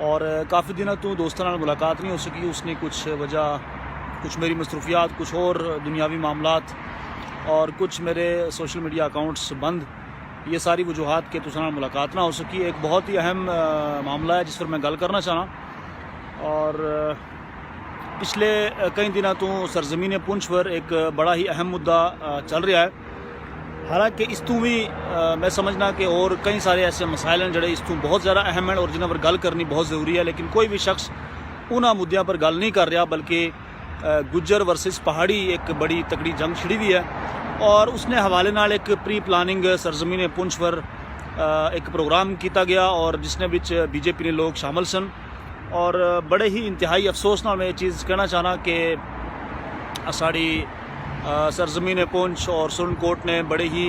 और काफ़ी दिनों तो दोस्तों नाल मुलाकात नहीं हो सकी। उसने कुछ वजह, कुछ मेरी मसरूफियात, कुछ और दुनियावी मामलात और कुछ मेरे सोशल मीडिया अकाउंट्स बंद, ये सारी वजूहात के तुसां नाल मुलाकात ना हो सकी। एक बहुत ही अहम मामला है जिस पर मैं गल करना चाहना। और पिछले कई दिनों तो सरजमीन पुंछ पर एक बड़ा ही अहम मुद्दा चल रहा है। हालांकि इस तू भी मैं समझना कि और कई सारे ऐसे मसाइल हैं जोड़े इस तू बहुत ज़्यादा अहम हैं और जिन्हों पर गल करनी बहुत ज़रूरी है, लेकिन कोई भी शख्स उन्होंने मुद्दों पर गल नहीं कर रहा, बल्कि गुज्जर वर्सेस पहाड़ी एक बड़ी तकड़ी जंग छिड़ी हुई है। और उसने हवाले नाल एक प्री प्लानिंग सरजमीन पुंछ पर एक प्रोग्राम किया गया और जिसने विच बीजेपी ने लोग शामिल सन। और बड़े ही इंतहाई अफसोस नाल मैं ये चीज़ कहना चाहना कि साड़ी सरजमीन पुंछ और सुरनकोट ने बड़े ही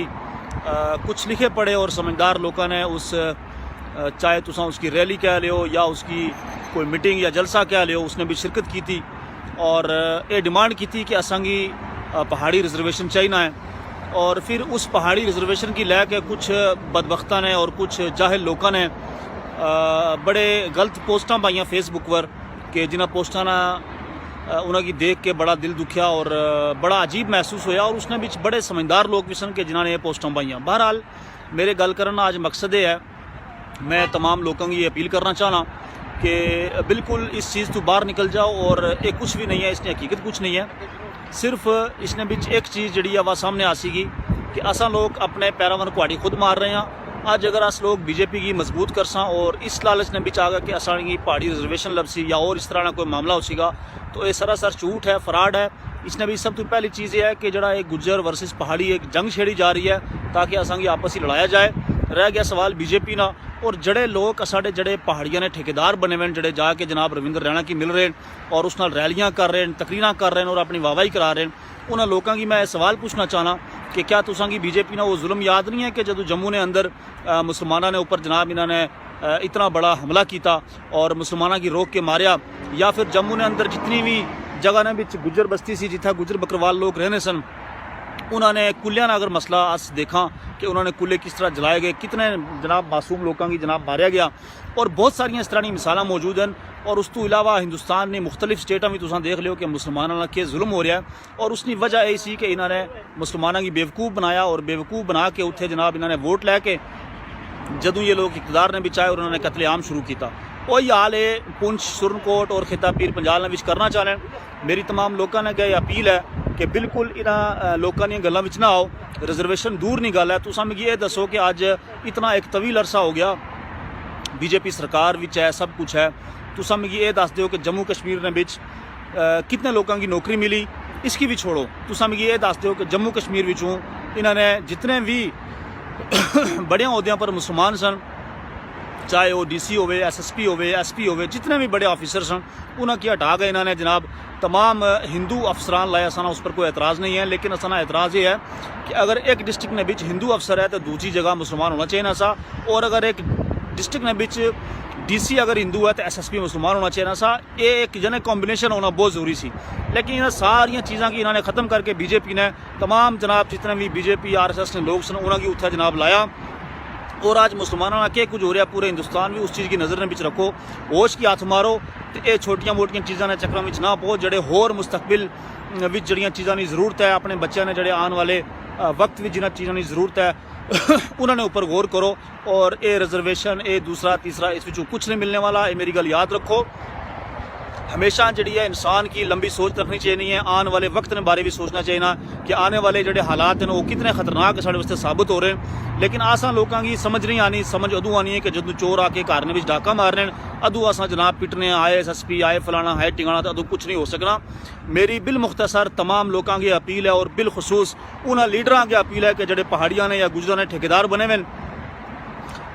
कुछ लिखे पढ़े और समझदार लोगों ने उस, चाहे तुसा उसकी रैली कह लियो या उसकी कोई मीटिंग या जलसा कह लियो, उसने भी शिरकत की थी और ये डिमांड की थी कि असांगी पहाड़ी रिजर्वेशन चाहिए है। और फिर उस पहाड़ी रिजर्वेशन की लैके कुछ बदबख्ता ने और कुछ जाहिल लोगों ने बड़े गलत पोस्टां पाइयां फेसबुक पर कि जिन्हें पोस्टां ना उन्होंने देख के बड़ा दिल दुखिया और बड़ा अजीब महसूस होया। और उसने बिच बड़े समझदार लोग भी सन कि जिन्होंने ये पोस्टां पाइयां। बहरहाल मेरे गल करना आज मकसद है, मैं तमाम लोगों की ये अपील करना चाहना कि बिल्कुल इस चीज़ तो बाहर निकल जाओ। और ये कुछ भी नहीं है, इसने हकीकत कुछ नहीं है, सिर्फ इसने बिच एक चीज़ जी वह सामने आ सीगी कि असा लोग अपने पैरों पर कुहाड़ी खुद मार रहे हैं। अज अगर अस लोग बीजेपी की मजबूत कर सा और इस लालच ने बिच आ गया कि असांगी पहाड़ी रिजर्वेशन लभसी या और इस तरह का कोई मामला हो सीगा, तो ये सरासर झूठ है, फ्रॉड है। इसने भी सब तो पहली चीज़ ये है कि जड़ा एक गुज्जर वर्सेस पहाड़ी एक जंग छेड़ी जा रही है ताकि असांगी आपस ही लड़ाया जाए। रह गया सवाल बीजेपी ना, और जड़े लोग साढ़े जड़े पहाड़ियां ने ठेकेदार बने हुए जड़े जाके जनाब रविंद्र रैना की मिल रहे हैं और उस नाल रैलियां कर रहे हैं, तकरीरां कर रहे हैं और अपनी वाहवाही करा रहे हैं, उन्होंने लोगों की मैं सवाल पूछना चाहना कि क्या तुसां की बीजेपी ना वो जुल्म याद नहीं है कि जदों जम्मू ने अंदर मुसलमानों ने ऊपर जनाब इन्होंने इतना बड़ा हमला किया और मुसलमानों की रोक के मारिया, या फिर जम्मू ने अंदर जितनी भी जगह ने बिच गुज्जर बस्ती सी जिथा गुज्जर बकरवाल लोग रहने सन, उन्होंने कुल्लियां अगर मसला अस देखा कि उन्होंने कुल्ले किस तरह जलाए गए, कितने जनाब मासूम लोगों की जनाब मारिया गया, और बहुत सारिया इस तरह की मिसाल मौजूद हैं। और उस तो इलावा हिंदुस्तान ने मुख्तलिफ स्टेटा में तुम देख लियो कि मुसलमानों के जुल्म हो रहा है। और उसकी वजह यही सी कि इन्होंने मुसलमानों की बेवकूफ़ बनाया और बेवकूफ़ बना के उत्थे जनाब इन्होंने वोट लैके जदों ये लोग इकतदार ने बिचाए और उन्होंने कतलेआम शुरू किया। वही हाल है पुंछ, सुरनकोट और खिता पीर पंजाल ने करना चाह रहे हैं। मेरी तमाम लोगों ने क्या अपील है कि बिल्कुल इन्होंने लोगों दी गल्लां विच ना आओ। रिजर्वेशन दूर नहीं गल है, तुसां मिगी ये दसो कि अज इतना एक तवील अरसा हो गया बीजेपी सरकार विच है, सब कुछ है, तुसां मिगी ये दस दो कि जम्मू कश्मीर ने बिच कितने लोगों की नौकरी मिली, इसकी भी छोड़ो। तुसां मिगी ये दस दो कि जम्मू कश्मीर विचों इन्होंने जितने भी बड़े अहदों पर मुसलमान सन, चाहे वो DC होवे, SSP होवे, SP होवे, जितने भी बड़े ऑफिसर सन, उन्हें हटा गए इन्होंने जनाब तमाम हिंदू अफसरान लाया। असाना उस पर कोई एतराज़ नहीं है, लेकिन असाना एतराज़ ये है कि अगर एक डिस्ट्रिक्ट ने बिच हिंदू अफसर है तो दूसरी जगह मुसलमान होना चाहिए ना सा, और अगर एक डिस्ट्रिक्ट ने बिच DC अगर हिंदू है तो SSP मुसलमान होना चाहिए ना सा। ये एक जने कॉम्बिनेशन होना बहुत ज़रूरी सी, लेकिन इन सारिया चीज़ों की इन्होंने ख़त्म करके बीजेपी ने तमाम जनाब जितने भी BJP RSS ने लोग सन उन्होंने उत्थे जनाब लाया। और आज मुसलमानों का क्या कुछ हो रहा, पूरे हिंदुस्तान भी उस चीज़ की नज़र ने बिच रखो, होश की हथ मारो तो ये छोटिया मोटिया चीज़ों ने चक्कर में ना पो। जड़े होर मुस्तकबिल विच जड़ियां चीज़ों की ज़रूरत है, अपने बच्चों ने जड़े आने वाले वक्त में जिन्हें चीज़ों की ज़रूरत है उन्होंने ऊपर गौर करो। और ये रिजर्वेशन, ये दूसरा तीसरा, इस विचों कुछ नहीं मिलने वाला, ये मेरी गल याद रखो। हमेशा जी है इंसान की लंबी सोच रखनी चाहिए, आने वाले वक्त के बारे भी सोचना चाहिए ना कि आने वाले जोड़े हालात हैं वो कितने खतरनाक साढ़े वास्ते साबित हो रहे हैं। लेकिन आसा लोगों की समझ नहीं आनी, समझ अदू आनी है कि जदों चोर आके घर ने डाका मारने अदू असा जनाब पिटने आए, SSP आए, फलाना है टिकाना, तो अदू कुछ नहीं हो सकना। मेरी बिल मुख्तसर तमाम लोगों की अपील है और बिलखसूस उन्होंने लीडर की अपील है कि जोड़े पहाड़ियाँ ने या गुजरात ने ठेकेदार बने हुए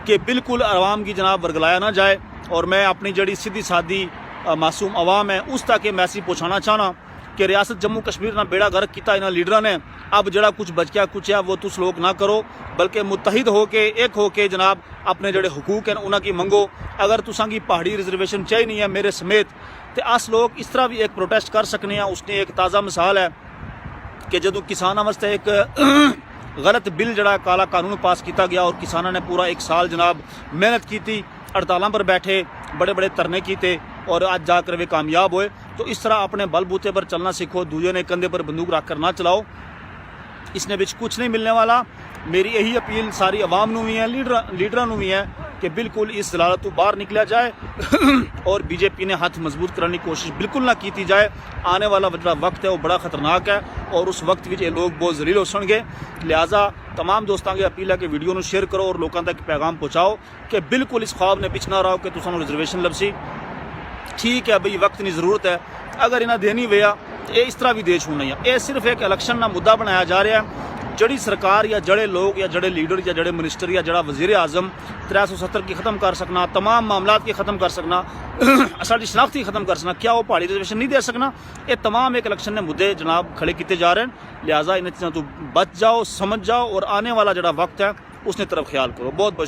कि बिल्कुल आवाम की जनाब वर्गलाया ना जाए। और मैं अपनी जड़ी सीधी सादी मासूम अवाम है उस तक मैसेज पहुँचाना चाहना कि रियासत जम्मू कश्मीर ना बेड़ा गर्क किया इन्होंने लीडर ने, अब जड़ा कुछ बच गया कुछ है वो तुस लोग ना करो, बल्कि मुतहिद होके एक होके जनाब अपने जड़े हुकूक हैं उन्होंने मंगो। अगर तुसां की पहाड़ी रिजर्वेशन चाहिए नहीं है मेरे समेत, तो अस लोग इस तरह भी एक प्रोटेस्ट कर सकते हैं। उसने एक ताज़ा मिसाल है कि जदों किसानों वास्ते एक गलत बिल जड़ा काला कानून पास किया गया और किसानों ने पूरा एक साल जनाब मेहनत की, हड़तालों पर बैठे बड़े बड़े धरने किए और आज जाकर वे कामयाब हुए। तो इस तरह अपने बलबूते पर चलना सीखो, दूजे ने कंधे पर बंदूक रख कर ना चलाओ, इसने बिच कुछ नहीं मिलने वाला। मेरी यही अपील सारी आवाम नूं भी है, लीडरां नूं भी है कि बिल्कुल इस जलालत तो बाहर निकला जाए और बीजेपी ने हाथ मजबूत करने की कोशिश बिल्कुल ना की जाए। आने वाला जो वक्त है वो बड़ा खतरनाक है और उस वक्त में ये लोग बहुत जलील हो सनगे। लिहाजा तमाम दोस्तों की अपील है कि वीडियो को शेयर करो और लोगों तक पैगाम पहुँचाओ कि बिल्कुल इस ख्वाब ने पिछ ना रहो कि तुसानू रिजर्वेशन लभसी। ठीक है बई वक्त की जरूरत है, अगर इन्हें देनी वेआ ये इस तरह भी दे छूना है। ये सिर्फ एक इलेक्शन का मुद्दा बनाया जा रहा है। जड़ी सरकार या जड़े लोग या जड़े लीडर या जड़े मिनिस्टर या जड़ा वजीर आजम 370 की ख़त्म कर सकना, तमाम मामलात की ख़त्म कर सकना, साड़ी शनाख्ती ख़त्म कर सकना, क्या वो पहाड़ी रिजर्वेशन नहीं दे सकना? ये तमाम एक इलेक्शन ने मुद्दे जनाब खड़े किए जा रहे हैं। लिहाजा इन चीज़ों तो बच जाओ, समझ जाओ और आने वाला जड़ा वक्त है उसने तरफ ख्याल करो। बहुत बहुत